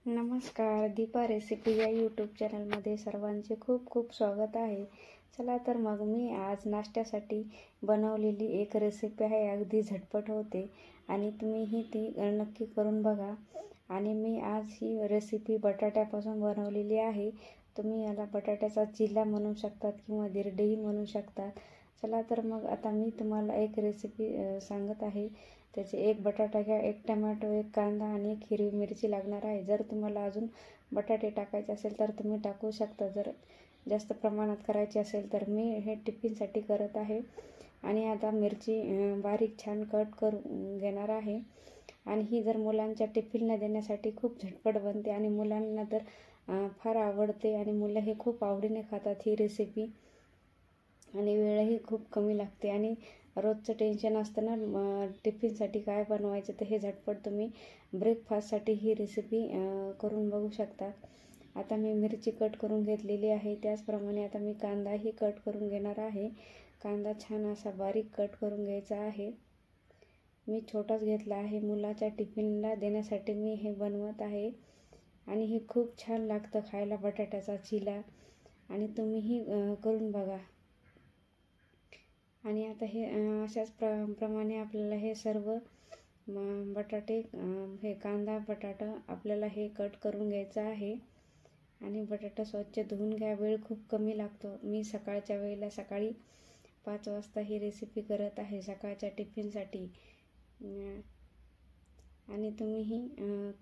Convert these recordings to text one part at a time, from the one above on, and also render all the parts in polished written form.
नमस्कार, दीपा रेसिपी या यूट्यूब चॅनलमध्ये सर्वांचे खूप खूप स्वागत आहे. चला तर मग मी आज नाश्त्यासाठी बनवलेली एक रेसिपी आहे. अगदी झटपट होते आणि तुम्हीही ती नक्की करून बघा. आणि मी आज ही रेसिपी बटाट्यापासून बनवलेली आहे. तुम्ही याला बटाट्याचा चिला म्हणू शकतात किंवा दिरडेही म्हणू शकतात. चला तर मग आता मी तुम्हाला एक रेसिपी सांगत आहे. त्याचे एक बटाटा घ्या, एक टमॅटो, एक कांदा आणि एक हिरवी मिरची लागणार आहे. जर तुम्हाला अजून बटाटे टाकायचे असेल तर तुम्ही टाकू शकता. जर जास्त प्रमाणात करायचे असेल तर मी हे टिफिनसाठी करत आहे. आणि आता मिरची बारीक छान कट करून घेणार आहे. आणि ही जर मुलांच्या टिफिनला देण्यासाठी खूप झटपट बनते आणि मुलांना तर फार आवडते आणि मुलं हे खूप आवडीने खातात ही रेसिपी. आणि वेळही खूप कमी लागते आणि रोजचं टेन्शन असतं ना टिफिनसाठी काय बनवायचं, तर हे झटपट तुम्ही ब्रेकफास्टसाठी ही रेसिपी करून बघू शकता. आता मी मिरची कट करून घेतलेली आहे. त्याचप्रमाणे आता मी कांदाही कट करून घेणार आहे. कांदा छान असा बारीक कट करून घ्यायचा आहे. मी छोटाच घेतला आहे. मुलाच्या टिफिनला देण्यासाठी मी हे बनवत आहे. आणि हे खूप छान लागतं खायला बटाट्याचा चिला. आणि तुम्हीही करून बघा. आणि आता हे अशाच प्रमाणे आपल्याला हे सर्व बटाटे हे कांदा बटाटा आपल्याला हे कट करून घ्यायचं आहे. आणि बटाटा स्वच्छ धुवून घ्या. वेळ खूप कमी लागतो. मी सकाळच्या वेळेला सकाळी 5 वाजता ही रेसिपी करत आहे सकाळच्या टिफिनसाठी. आणि तुम्हीही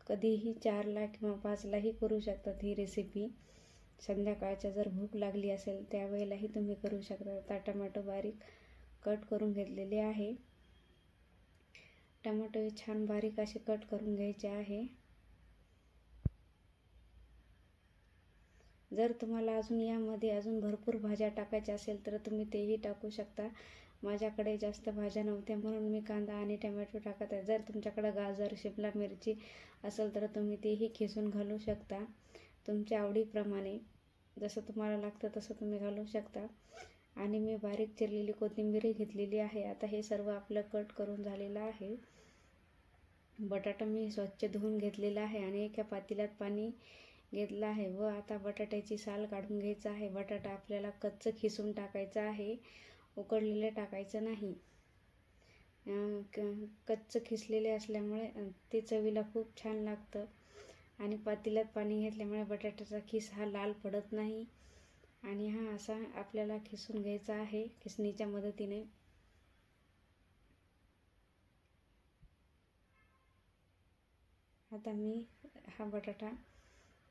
कधीही 4ला किंवा 5लाही करू शकतात ही रेसिपी. संध्याकाळच्या जर भूक लागली असेल त्यावेळेलाही तुम्ही करू शकता. आता टमॅटो बारीक कट करून घेतलेले आहे. टमाटो छान बारीक असे कट करून घ्यायचे आहे. जर तुम्हाला अजून यामध्ये अजून भरपूर भाज्या टाकायच्या असेल तर तुम्ही तेही टाकू शकता. माझ्याकडे जास्त भाज्या नव्हत्या म्हणून मी कांदा आणि टमॅटो टाकत आहे. जर तुमच्याकडे गाजर, शिमला मिरची असेल तर तुम्ही तेही खिसून घालू शकता. तुमच्या आवडीप्रमाणे जसं तुम्हाला लागतं तसं तुम्ही घालू शकता. आणि मी बारीक चिरलेली कोथिंबीर घेतलेली आहे. आता हे सर्व आपलं कट करून झालेलं आहे. बटाटा मी स्वच्छ धुवून घेतलेला आहे आणि एका पातेल्यात पाणी घेतलं आहे व आता बटाट्याची साल काढून घ्यायचं आहे. बटाटा आपल्याला कच्चं खिसून टाकायचं आहे, उकडलेलं टाकायचं नाही. कच्चं खिसलेले असल्यामुळे ते चवीला खूप छान लागतं. आणि पातेल्यात पाणी घेतल्यामुळे बटाट्याचा खिस हा लाल पडत नाही. आणि हा असा आपल्याला खिसून घ्यायचा आहे खिसणीच्या मदतीने. आता मी हा बटाटा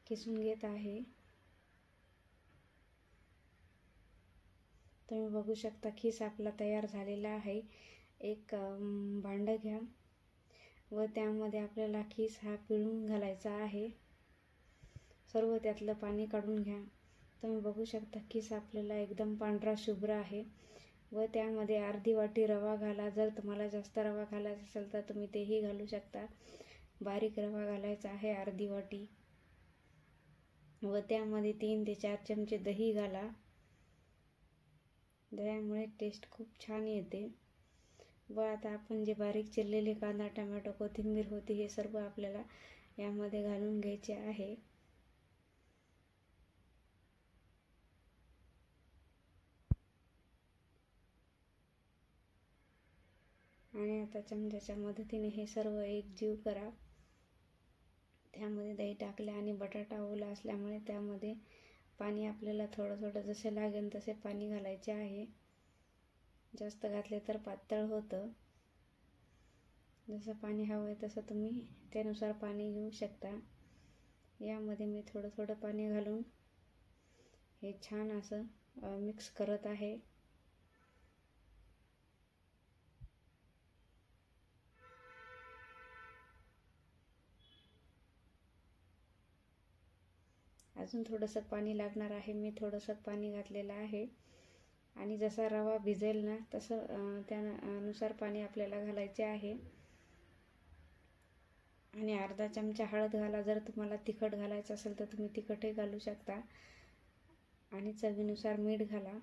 खिसून घेत आहे. तुम्ही बघू शकता खिस आपला तयार झालेला आहे. एक भांडं घ्या व त्यामध्ये आपल्याला खिस हा पिळून घालायचा आहे. सर्व त्यातलं पाणी काढून घ्या. तुम्ही बघू शकता खिस आपल्याला एकदम पांढरा शुभ्र आहे. व त्यामध्ये अर्धी वाटी रवा घाला. जर तुम्हाला जास्त रवा घालायचा असेल तर तुम्ही तेही घालू शकता. बारीक रवा घालायचा आहे अर्धी वाटी. व त्यामध्ये 3 ते 4 चमचे दही घाला. दह्यामुळे टेस्ट खूप छान येते. व आता आपण जे बारीक चिरलेले कांदा, टमॅटो, कोथिंबीर होती हे सर्व आपल्याला यामध्ये घालून घ्यायचे आहे. आणि आता चमच्याच्या मदतीने हे सर्व एकजीव करा. त्यामध्ये दही टाकले आणि बटाटा ओला असल्यामुळे त्यामध्ये पाणी आपल्याला थोडं थोडं जसे लागेल तसे पाणी घालायचे आहे. जास्त घातले तर पातळ होतं. जसं पाणी हवं आहे तसं तुम्ही त्यानुसार पाणी घेऊ शकता. यामध्ये मी थोडं थोडं पाणी घालून हे छान असं मिक्स करत आहे. अजून थोडंसं पाणी लागणार आहे. मी थोडंसं पाणी घातलेलं आहे. आणि जसा रवा भिजेल ना तसं त्यानुसार पाणी आपल्याला घालायचे आहे. आणि अर्धा चमचा हळद घाला. जर तुम्हाला तिखट घालायचं असेल तर तुम्ही तिखटही घालू शकता. आणि चवीनुसार मीठ घाला.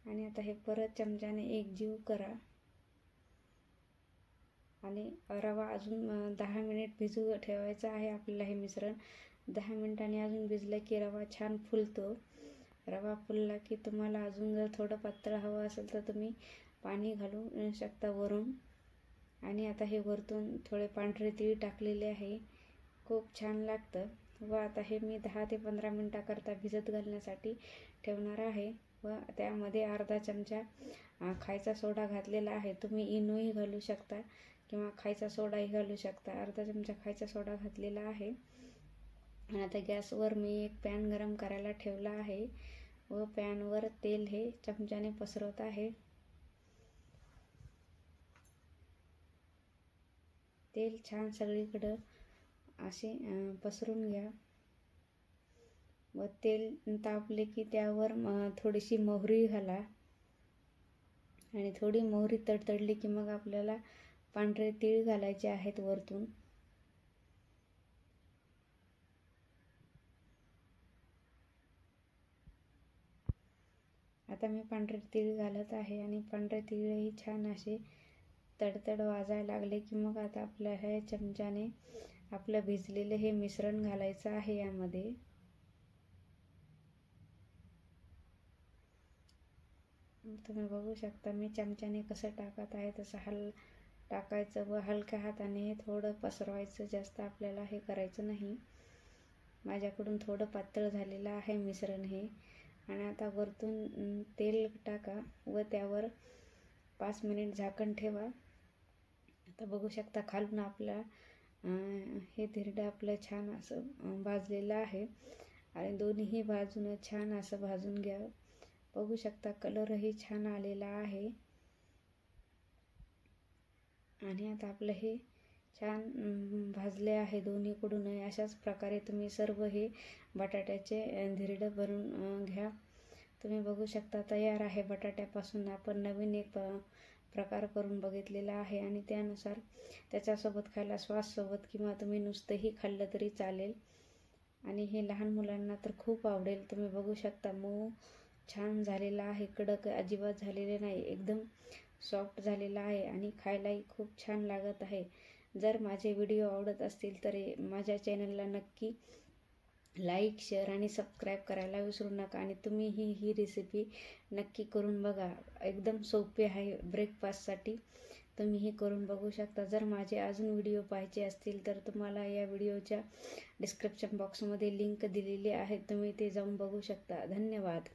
आणि आता हे परत चमच्याने एकजीव करा. आणि रवा अजून 10 मिनिट भिजू ठेवायचं आहे आपल्याला. हे मिश्रण 10 मिनिटांनी अजून भिजलं की रवा छान फुलतो. रवा फुलला की तुम्हाला अजून जर थोडं पातळ हवं असेल तर तुम्ही पाणी घालू शकता वरून. आणि आता हे वरतून थोडे पांढरे तीळ टाकलेले आहे, खूप छान लागतं. व आता हे मी 10 ते 15 मिनिटाकरता भिजत घालण्यासाठी ठेवणार आहे. व त्यामध्ये अर्धा चमचा खायचा सोडा घातलेला आहे. तुम्ही इनोही घालू शकता किंवा खायचा सोडाही घालू शकता. अर्धा चमचा खायचा सोडा घातलेला आहे. आणि आता गॅसवर मी एक पॅन गरम करायला ठेवला आहे व पॅनवर तेल हे चमच्याने पसरवत आहे. तेल छान सगळीकडं असे पसरून घ्या. व तेल तापले की त्यावर थोडीशी मोहरी घाला. आणि थोडी मोहरी तडतडली की मग आपल्याला पांढरे तीळ घालायचे आहेत वरतून. आता मी पांढरे तीळ घालत आहे आणि पांढरे तीळही छान असे तडतड वाजायला लागले की मग आता आपल्या ह्या चमच्याने आपलं भिजलेले हे मिश्रण घालायचं आहे यामध्ये. तुम्ही बघू शकता मी चमच्याने कसं टाकत आहे तसं टाकायचं व हलक्या हाताने हे थोडं पसरवायचं. जास्त आपल्याला हे करायचं नाही. माझ्याकडून थोडं पातळ झालेलं आहे मिश्रण हे. आणि आता वरतून तेल टाका व त्यावर 5 मिनिट झाकण ठेवा. आता बघू शकता खालून आपला हे धिरडं आपलं छान असं भाजलेलं आहे आणि दोन्ही बाजूनं छान असं भाजून घ्या. बघू शकता कलरही छान आलेला आहे. आणि आता आपलं हे छान भाजले आहे दोन्हीकडून. अशाच प्रकारे तुम्ही सर्व हे बटाट्याचे धिरडं बनवून घ्या. तुम्ही बघू शकता तयार आहे. बटाट्यापासून आपण नवीन एक प्रकार करून बघितलेला आहे आणि त्यानुसार त्याच्यासोबत खायला सॉससोबत किंवा तुम्ही नुसतंही खाल्लं तरी चालेल. आणि हे लहान मुलांना तर खूप आवडेल. तुम्ही बघू शकता मऊ छान झालेला आहे, कडक अजिबात झालेले नाही, एकदम सॉफ्ट झालेला आहे आणि खायलाही खूप छान लागत आहे. जर माझे व्हिडिओ आवडत असतील तर माझ्या चॅनलला नक्की लाईक, शेअर आणि सबस्क्राईब करायला विसरू नका. आणि तुम्ही ही रेसिपी नक्की करून बघा. एकदम सोपी आहे. ब्रेकफास्टसाठी तुम्ही हे करून बघू शकता. जर माझे अजून व्हिडिओ पाहायचे असतील तर तुम्हाला या व्हिडिओच्या डिस्क्रिप्शन बॉक्समध्ये लिंक दिलेली आहे, तुम्ही ते जाऊन बघू शकता. धन्यवाद.